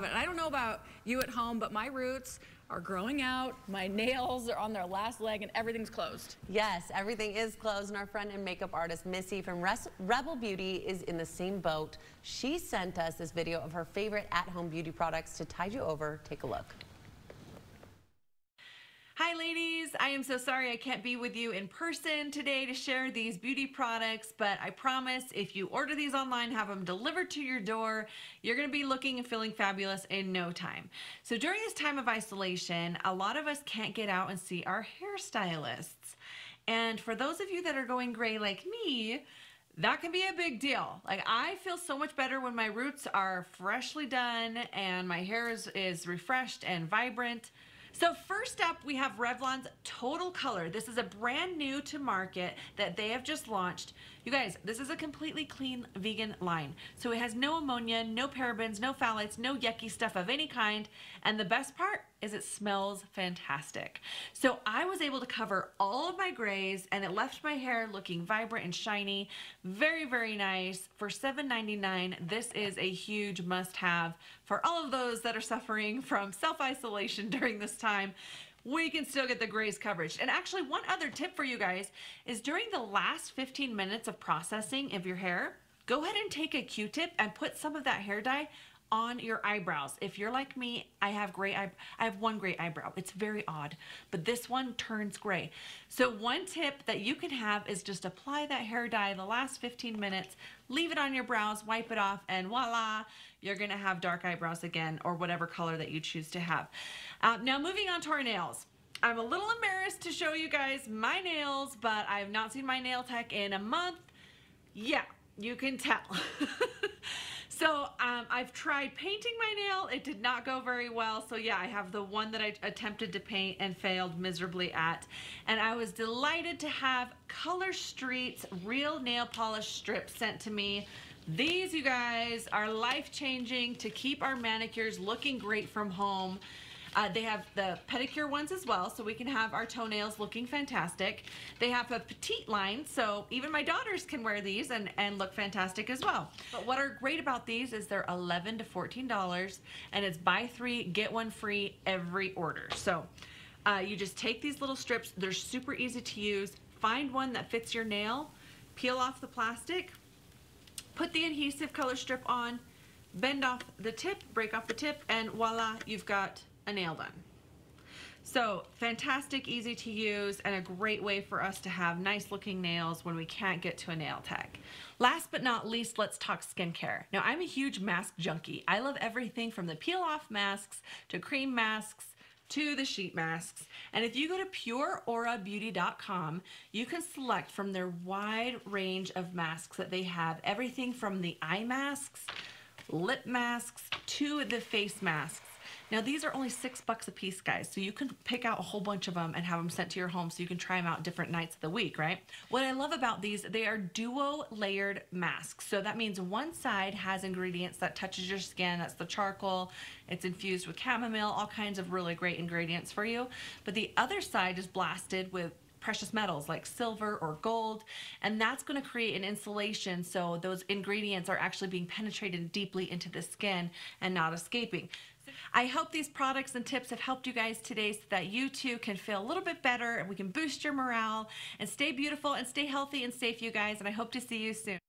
And I don't know about you at home, but my roots are growing out, my nails are on their last leg, and everything's closed. Yes, everything is closed, and our friend and makeup artist Missy from Rebel Beauty is in the same boat. She sent us this video of her favorite at-home beauty products to tide you over. Take a look. Hi ladies, I am so sorry I can't be with you in person today to share these beauty products, but I promise if you order these online, have them delivered to your door, you're gonna be looking and feeling fabulous in no time. So during this time of isolation, a lot of us can't get out and see our hairstylists. And for those of you that are going gray like me, that can be a big deal. Like, I feel so much better when my roots are freshly done and my hair is refreshed and vibrant. So first up, we have Revlon's Total Color. This is a brand new to market that they have just launched. You guys, this is a completely clean vegan line. So it has no ammonia, no parabens, no phthalates, no yucky stuff of any kind. And the best part is it smells fantastic. So I was able to cover all of my grays and it left my hair looking vibrant and shiny. Very, very nice. For $7.99, this is a huge must-have for all of those that are suffering from self-isolation during this time. We can still get the grays coverage. And actually, one other tip for you guys is during the last 15 minutes of processing of your hair, go ahead and take a Q-tip and put some of that hair dye on your eyebrows. If you're like me, I have one gray eyebrow. It's very odd, but this one turns gray. So one tip that you can have is just apply that hair dye the last 15 minutes, leave it on your brows, wipe it off, and voila, you're gonna have dark eyebrows again, or whatever color that you choose to have. Now moving on to our nails. I'm a little embarrassed to show you guys my nails, but I have not seen my nail tech in a month. Yeah, you can tell. So I've tried painting my nail. It did not go very well. So yeah, I have the one that I attempted to paint and failed miserably at. And I was delighted to have Color Street's real nail polish strips sent to me. These, you guys, are life-changing to keep our manicures looking great from home. They have the pedicure ones as well, so we can have our toenails looking fantastic. They have a petite line, so even my daughters can wear these and look fantastic as well. But what are great about these is they're $11 to $14, and it's buy 3, get 1 free every order. So you just take these little strips. They're super easy to use. Find one that fits your nail, peel off the plastic, put the adhesive color strip on, bend off the tip, break off the tip, and voila, you've got a nail done. So fantastic, easy to use, and a great way for us to have nice looking nails when we can't get to a nail tech. Last but not least, let's talk skincare. Now, I'm a huge mask junkie. I love everything from the peel off masks to cream masks to the sheet masks. And if you go to pureaurabeauty.com, you can select from their wide range of masks that they have, everything from the eye masks, lip masks, to the face masks. Now, these are only $6 a piece, guys, so you can pick out a whole bunch of them and have them sent to your home so you can try them out different nights of the week, right? What I love about these, they are duo layered masks. So that means one side has ingredients that touches your skin. That's the charcoal. It's infused with chamomile, all kinds of really great ingredients for you. But the other side is blasted with precious metals like silver or gold, and that's going to create an insulation so those ingredients are actually being penetrated deeply into the skin and not escaping. I hope these products and tips have helped you guys today so that you too can feel a little bit better and we can boost your morale and stay beautiful and stay healthy and safe, you guys, and I hope to see you soon.